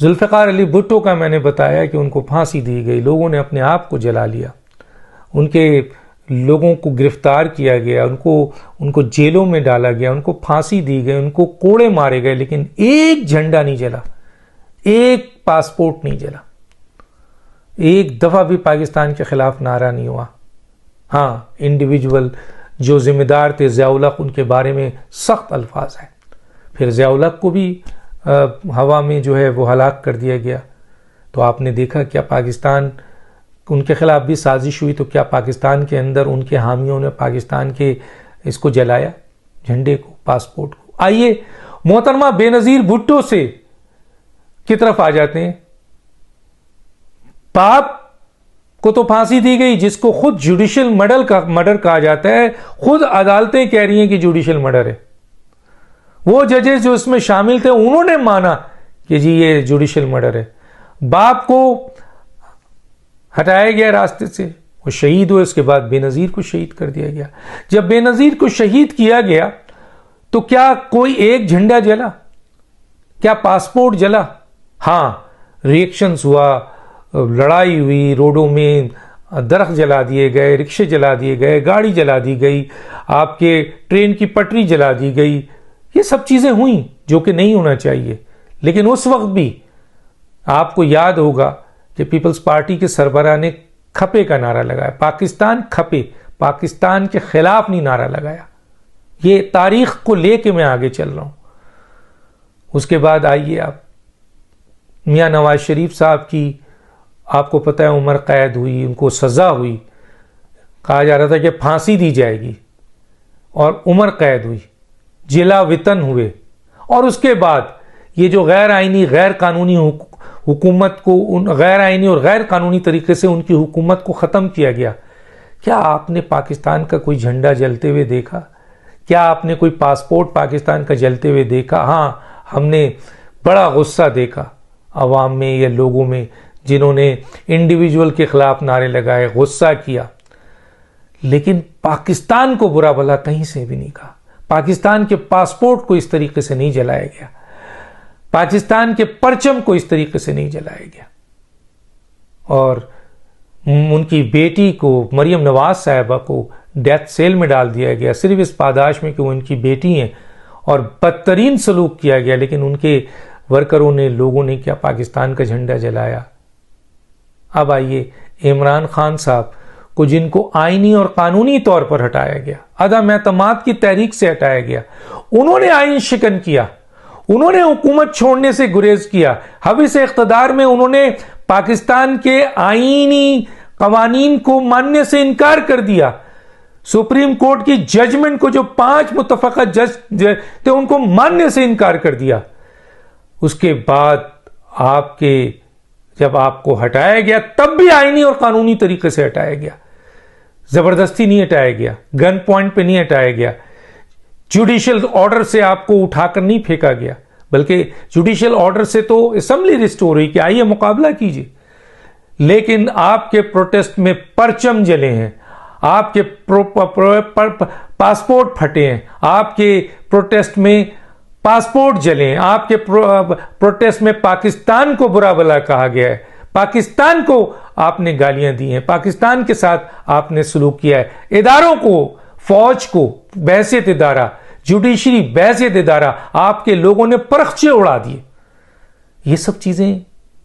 जुल्फ़िकार अली भुट्टो का मैंने बताया कि उनको फांसी दी गई, लोगों ने अपने आप को जला लिया, उनके लोगों को गिरफ्तार किया गया, उनको जेलों में डाला गया, उनको फांसी दी गई, उनको कोड़े मारे गए, लेकिन एक झंडा नहीं जला, एक पासपोर्ट नहीं जला, एक दफा भी पाकिस्तान के खिलाफ नारा नहीं हुआ। हाँ, इंडिविजुअल जो जिम्मेदार थे ज़िया-उल हक, उनके बारे में सख्त अल्फाज हैं। फिर ज़िया-उल हक को भी हवा में जो है वो हलाक कर दिया गया। तो आपने देखा क्या पाकिस्तान, उनके खिलाफ भी साजिश हुई, तो क्या पाकिस्तान के अंदर उनके हामियों ने पाकिस्तान के इसको जलाया, झंडे को, पासपोर्ट को। आइए मोहतरमा बेनज़ीर भुट्टो से की तरफ आ जाते हैं। बाप को तो फांसी दी गई, जिसको खुद जुडिशियल मर्डर कहा जाता है, खुद अदालतें कह रही हैं कि जुडिशियल मर्डर है। वो जजेस जो इसमें शामिल थे उन्होंने माना कि जी ये जुडिशियल मर्डर है। बाप को हटाया गया रास्ते से, वो शहीद हुए, उसके बाद बेनज़ीर को शहीद कर दिया गया। जब बेनज़ीर को शहीद किया गया तो क्या कोई एक झंडा जला, क्या पासपोर्ट जला? हाँ, रिएक्शंस हुआ, लड़ाई हुई, रोडों में दरख्त जला दिए गए, रिक्शे जला दिए गए, गाड़ी जला दी गई, आपके ट्रेन की पटरी जला दी गई, ये सब चीज़ें हुई जो कि नहीं होना चाहिए। लेकिन उस वक्त भी आपको याद होगा कि पीपल्स पार्टी के सरबराह ने खपे का नारा लगाया, पाकिस्तान खपे, पाकिस्तान के खिलाफ नहीं नारा लगाया। ये तारीख को लेके मैं आगे चल रहा हूं। उसके बाद आइए आप, मियां नवाज शरीफ साहब की आपको पता है उम्र कैद हुई, उनको सज़ा हुई, कहा जा रहा था कि फांसी दी जाएगी, और उम्र कैद हुई, जिला वेतन हुए, और उसके बाद ये जो गैर आइनी गैर कानूनी हुकूमत को, उन गैर आइनी और गैर कानूनी तरीके से उनकी हुकूमत को ख़त्म किया गया। क्या आपने पाकिस्तान का कोई झंडा जलते हुए देखा? क्या आपने कोई पासपोर्ट पाकिस्तान का जलते हुए देखा? हाँ, हमने बड़ा गुस्सा देखा अवाम में या लोगों में, जिन्होंने इंडिविजुअल के खिलाफ नारे लगाए, गुस्सा किया, लेकिन पाकिस्तान को बुरा भला कहीं से भी नहीं कहा। पाकिस्तान के पासपोर्ट को इस तरीके से नहीं जलाया गया, पाकिस्तान के परचम को इस तरीके से नहीं जलाया गया। और उनकी बेटी को, मरियम नवाज साहिबा को डेथ सेल में डाल दिया गया, सिर्फ इस पादाश में कि वो उनकी बेटी हैं, और बदतरीन सलूक किया गया। लेकिन उनके वर्करों ने, लोगों ने क्या पाकिस्तान का झंडा जलाया? अब आइए इमरान खान साहब को, जिनको आईनी और कानूनी तौर पर हटाया गया, अदम एतमाद की तहरीक से हटाया गया, उन्होंने आईन शिकन किया, उन्होंने हुकूमत छोड़ने से गुरेज किया, हविस इख्तदार में उन्होंने पाकिस्तान के आईनी कवानीन को मानने से इनकार कर दिया। सुप्रीम कोर्ट की जजमेंट को, जो 5 मुतफ़क़ा जज थे, उनको मानने से इनकार कर दिया। उसके बाद जब आपको हटाया गया, तब भी आईनी और कानूनी तरीके से हटाया गया, जबरदस्ती नहीं हटाया गया, गन पॉइंट पे नहीं हटाया गया, जुडिशियल ऑर्डर से आपको उठाकर नहीं फेंका गया, बल्कि जुडिशियल ऑर्डर से तो असेंबली रिस्टोर हुई कि आइए मुकाबला कीजिए। लेकिन आपके प्रोटेस्ट में परचम जले हैं, आपके पासपोर्ट फटे हैं, आपके प्रोटेस्ट में पासपोर्ट जले हैं, आपके प्रोटेस्ट में पाकिस्तान को बुरा भला कहा गया है, पाकिस्तान को आपने गालियां दी हैं, पाकिस्तान के साथ आपने सलूक किया है, इदारों को, फौज को बहसियत इदारा, जुडिशरी बहसियत इदारा, आपके लोगों ने परखचे उड़ा दिए। ये सब चीजें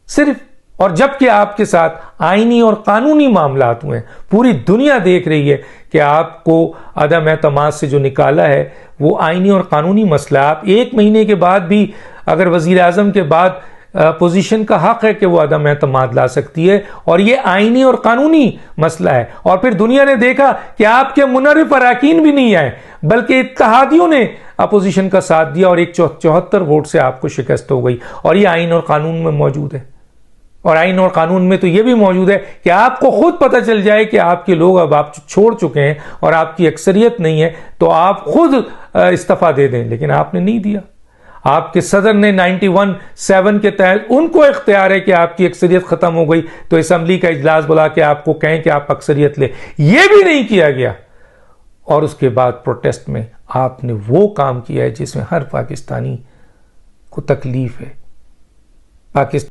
सिर्फ, और जबकि आपके साथ आईनी और कानूनी मामलात हुए, पूरी दुनिया देख रही है कि आपको अदम एतमाद से जो निकाला है वो आईनी और कानूनी मसला। आप 1 महीने के बाद भी अगर वजीर आजम के बाद पोजीशन का हक है कि वो अदम एतमाद ला सकती है, और ये आईनी और कानूनी मसला है। और फिर दुनिया ने देखा कि आपके मुनर्रिफ अरकान भी नहीं आए, बल्कि इत्तेहादियों ने अपोजिशन का साथ दिया, और 174 वोट से आपको शिकस्त हो गई। और ये आईन और कानून में मौजूद है। और आईन और कानून में तो यह भी मौजूद है कि आपको खुद पता चल जाए कि आपके लोग अब आप छोड़ चुके हैं और आपकी अक्सरियत नहीं है, तो आप खुद इस्तीफा दे दें। लेकिन आपने नहीं दिया। आपके सदर ने 91(7) के तहत, उनको इख्तियार है कि आपकी अक्सरियत खत्म हो गई तो असम्बली का इजलास बुला के आपको कहें कि आप अक्सरियत ले, यह भी नहीं किया गया। और उसके बाद प्रोटेस्ट में आपने वो काम किया है जिसमें हर पाकिस्तानी को तकलीफ है। पाकिस्तान